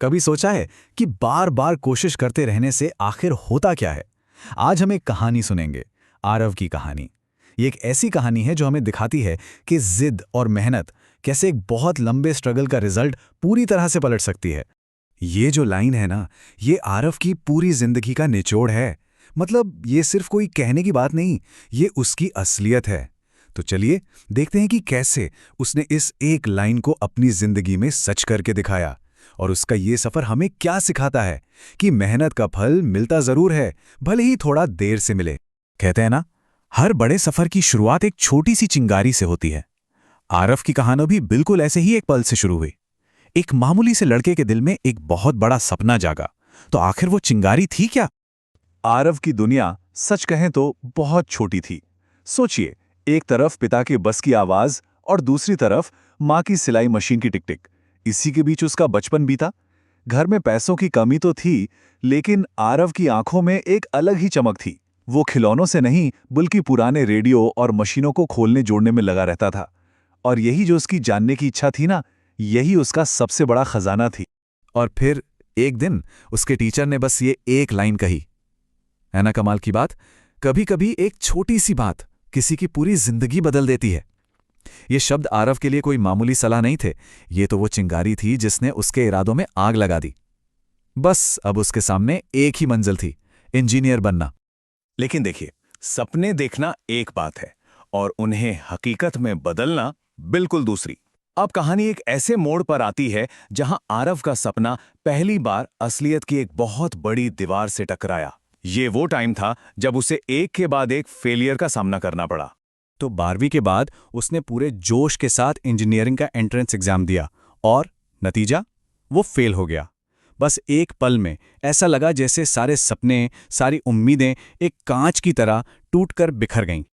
कभी सोचा है कि बार बार कोशिश करते रहने से आखिर होता क्या है? आज हम एक कहानी सुनेंगे, आरव की कहानी। ये एक ऐसी कहानी है जो हमें दिखाती है कि जिद और मेहनत कैसे एक बहुत लंबे स्ट्रगल का रिजल्ट पूरी तरह से पलट सकती है। ये जो लाइन है ना, ये आरव की पूरी जिंदगी का निचोड़ है। मतलब ये सिर्फ कोई कहने की बात नहीं, ये उसकी असलियत है। तो चलिए देखते हैं कि कैसे उसने इस एक लाइन को अपनी जिंदगी में सच करके दिखाया और उसका ये सफर हमें क्या सिखाता है कि मेहनत का फल मिलता जरूर है, भले ही थोड़ा देर से मिले। कहते हैं ना, हर बड़े सफर की शुरुआत एक छोटी सी चिंगारी से होती है। आरव की कहानी भी बिल्कुल ऐसे ही एक पल से शुरू हुई। एक मामूली से लड़के के दिल में एक बहुत बड़ा सपना जागा। तो आखिर वो चिंगारी थी क्या? आरव की दुनिया सच कहें तो बहुत छोटी थी। सोचिए, एक तरफ पिता के बस की आवाज और दूसरी तरफ माँ की सिलाई मशीन की टिक-टिक। इसी के बीच उसका बचपन बीता। घर में पैसों की कमी तो थी, लेकिन आरव की आंखों में एक अलग ही चमक थी। वो खिलौनों से नहीं, बल्कि पुराने रेडियो और मशीनों को खोलने जोड़ने में लगा रहता था। और यही जो उसकी जानने की इच्छा थी ना, यही उसका सबसे बड़ा खजाना थी। और फिर एक दिन उसके टीचर ने बस ये एक लाइन कही। है ना कमाल की बात? कभी कभी एक छोटी सी बात किसी की पूरी जिंदगी बदल देती है। ये शब्द आरव के लिए कोई मामूली सलाह नहीं थे, ये तो वो चिंगारी थी जिसने उसके इरादों में आग लगा दी। बस अब उसके सामने एक ही मंजिल थी, इंजीनियर बनना। लेकिन देखिए, सपने देखना एक बात है और उन्हें हकीकत में बदलना बिल्कुल दूसरी। अब कहानी एक ऐसे मोड़ पर आती है जहां आरव का सपना पहली बार असलियत की एक बहुत बड़ी दीवार से टकराया। ये वो टाइम था जब उसे एक के बाद एक फेलियर का सामना करना पड़ा। तो 12वीं के बाद उसने पूरे जोश के साथ इंजीनियरिंग का एंट्रेंस एग्जाम दिया और नतीजा, वो फेल हो गया। बस एक पल में ऐसा लगा जैसे सारे सपने, सारी उम्मीदें एक कांच की तरह टूटकर बिखर गईं।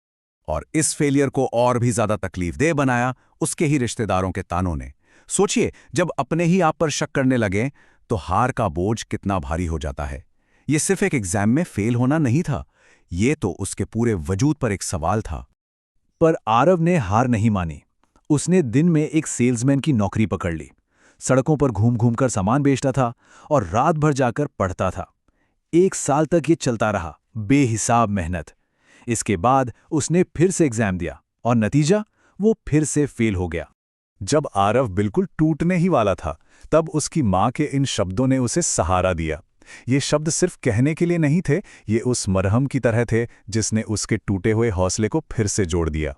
और इस फेलियर को और भी ज्यादा तकलीफदेह बनाया उसके ही रिश्तेदारों के तानों ने। सोचिए, जब अपने ही आप पर शक करने लगे तो हार का बोझ कितना भारी हो जाता है। ये सिर्फ एक एग्जाम में फेल होना नहीं था, ये तो उसके पूरे वजूद पर एक सवाल था। पर आरव ने हार नहीं मानी। उसने दिन में एक सेल्समैन की नौकरी पकड़ ली, सड़कों पर घूम घूम कर सामान बेचता था और रात भर जाकर पढ़ता था। 1 साल तक ये चलता रहा, बेहिसाब मेहनत। इसके बाद उसने फिर से एग्जाम दिया और नतीजा, वो फिर से फेल हो गया। जब आरव बिल्कुल टूटने ही वाला था, तब उसकी माँ के इन शब्दों ने उसे सहारा दिया। ये शब्द सिर्फ कहने के लिए नहीं थे, ये उस मरहम की तरह थे जिसने उसके टूटे हुए हौसले को फिर से जोड़ दिया।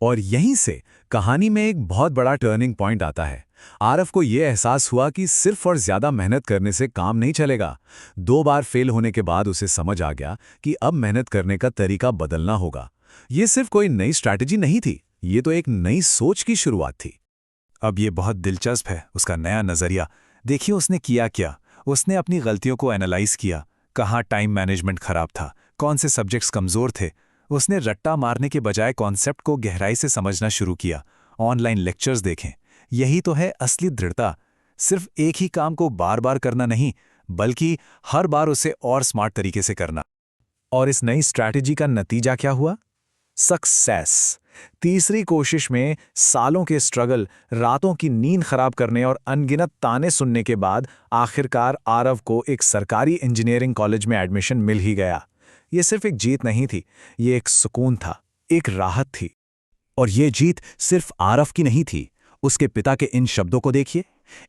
और यहीं से कहानी में एक बहुत बड़ा टर्निंग पॉइंट आता है। आरव को यह एहसास हुआ कि सिर्फ और ज्यादा मेहनत करने से काम नहीं चलेगा। 2 बार फेल होने के बाद उसे समझ आ गया कि अब मेहनत करने का तरीका बदलना होगा। ये सिर्फ कोई नई स्ट्रैटेजी नहीं थी, ये तो एक नई सोच की शुरुआत थी। अब ये बहुत दिलचस्प है, उसका नया नजरिया। देखिए उसने किया क्या। उसने अपनी गलतियों को एनालाइज किया। कहाँ टाइम मैनेजमेंट खराब था, कौन से सब्जेक्ट्स कमजोर थे। उसने रट्टा मारने के बजाय कॉन्सेप्ट को गहराई से समझना शुरू किया। ऑनलाइन लेक्चर्स देखें। यही तो है असली दृढ़ता। सिर्फ एक ही काम को बार बार करना नहीं, बल्कि हर बार उसे और स्मार्ट तरीके से करना। और इस नई स्ट्रैटेजी का नतीजा क्या हुआ? सक्सेस। तीसरी कोशिश में सालों के स्ट्रगल, रातों की नींद खराब करने और अनगिनत ताने सुनने के बाद आखिरकार आरव को एक सरकारी इंजीनियरिंग कॉलेज में एडमिशन मिल ही गया। ये सिर्फ एक जीत नहीं थी, ये एक सुकून था, एक राहत थी। और ये जीत सिर्फ आरव की नहीं थी। उसके पिता के इन शब्दों को देखिए।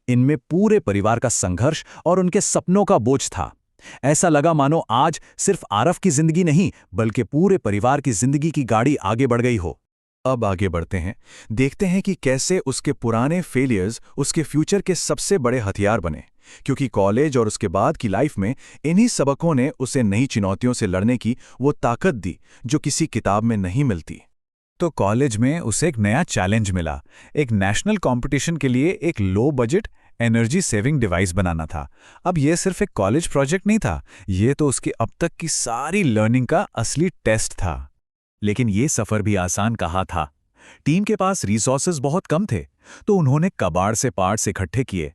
इनमें पूरे परिवार का संघर्ष और उनके सपनों का बोझ था। ऐसा लगा मानो आज सिर्फ आरव की जिंदगी नहीं, बल्कि पूरे परिवार की जिंदगी की गाड़ी आगे बढ़ गई हो। अब आगे बढ़ते हैं, देखते हैं कि कैसे उसके पुराने फेलियर्स उसके फ्यूचर के सबसे बड़े हथियार बने। क्योंकि कॉलेज और उसके बाद की लाइफ में इन्हीं सबकों ने उसे नई चुनौतियों से लड़ने की वो ताकत दी जो किसी किताब में नहीं मिलती। तो कॉलेज में उसे एक नया चैलेंज मिला। एक नेशनल कंपटीशन के लिए एक low budget energy saving device बनाना था। अब यह सिर्फ एक कॉलेज प्रोजेक्ट नहीं था, ये तो उसकी अब तक की सारी लर्निंग का असली टेस्ट था। लेकिन ये सफर भी आसान कहा था। टीम के पास रिसोर्सेज बहुत कम थे, तो उन्होंने कबाड़ से पार्ट्स इकट्ठे किए।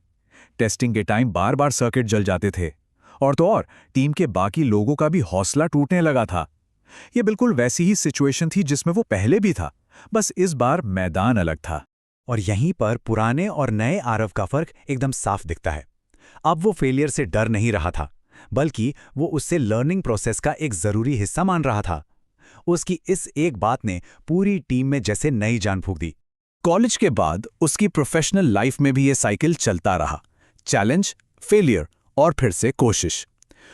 टेस्टिंग के टाइम बार बार सर्किट जल जाते थे। और तो और टीम के बाकी लोगों का भी हौसला टूटने लगा था। यह बिल्कुल वैसी ही सिचुएशन थी जिसमें वो पहले भी था, बस इस बार मैदान अलग था। और यहीं पर पुराने और नए आरव का फर्क एकदम साफ दिखता है। अब वो फेलियर से डर नहीं रहा था, बल्कि वो उससे लर्निंग प्रोसेस का एक जरूरी हिस्सा मान रहा था। उसकी इस एक बात ने पूरी टीम में जैसे नई जान फूंक दी। कॉलेज के बाद उसकी प्रोफेशनल लाइफ में भी ये साइकिल चलता रहा। चैलेंज, फेलियर और फिर से कोशिश।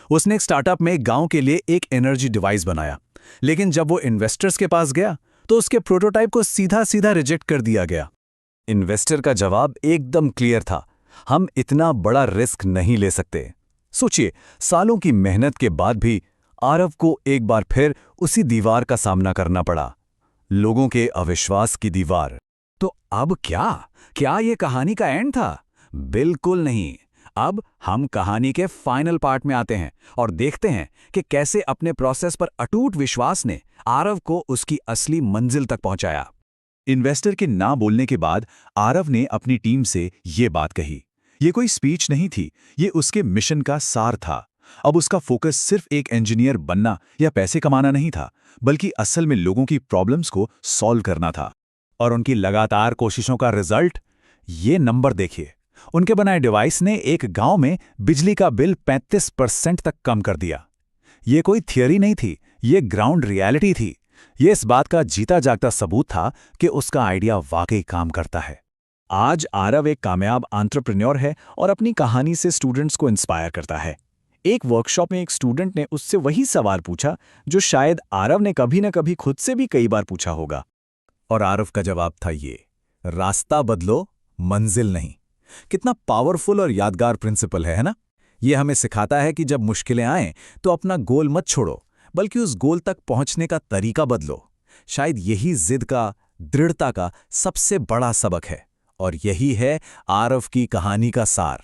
उसने एक स्टार्टअप में गांव के लिए एक एनर्जी डिवाइस बनाया, लेकिन जब वो इन्वेस्टर्स के पास गया तो उसके प्रोटोटाइप को सीधा सीधा रिजेक्ट कर दिया गया। इन्वेस्टर का जवाब एकदम क्लियर था, हम इतना बड़ा रिस्क नहीं ले सकते। सोचिए, सालों की मेहनत के बाद भी आरव को एक बार फिर उसी दीवार का सामना करना पड़ा, लोगों के अविश्वास की दीवार। तो अब क्या क्या ये कहानी का एंड था? बिल्कुल नहीं। अब हम कहानी के फाइनल पार्ट में आते हैं और देखते हैं कि कैसे अपने प्रोसेस पर अटूट विश्वास ने आरव को उसकी असली मंजिल तक पहुंचाया। इन्वेस्टर के ना बोलने के बाद आरव ने अपनी टीम से ये बात कही। ये कोई स्पीच नहीं थी, ये उसके मिशन का सार था। अब उसका फोकस सिर्फ एक इंजीनियर बनना या पैसे कमाना नहीं था, बल्कि असल में लोगों की प्रॉब्लम्स को सॉल्व करना था। और उनकी लगातार कोशिशों का रिजल्ट, ये नंबर देखिए। उनके बनाए डिवाइस ने एक गांव में बिजली का बिल 35% तक कम कर दिया। ये कोई थियरी नहीं थी, ये ग्राउंड रियलिटी थी। ये इस बात का जीता जागता सबूत था कि उसका आइडिया वाकई काम करता है। आज आरव एक कामयाब एंटरप्रेन्योर है और अपनी कहानी से स्टूडेंट्स को इंस्पायर करता है। एक वर्कशॉप में एक स्टूडेंट ने उससे वही सवाल पूछा जो शायद आरव ने कभी न कभी खुद से भी कई बार पूछा होगा। और आरव का जवाब था ये, रास्ता बदलो, मंजिल नहीं। कितना पावरफुल और यादगार प्रिंसिपल है ना? ये हमें सिखाता है कि जब मुश्किलें आएं तो अपना गोल मत छोड़ो, बल्कि उस गोल तक पहुंचने का तरीका बदलो। शायद यही जिद का, दृढ़ता का सबसे बड़ा सबक है, और यही है आरव की कहानी का सार।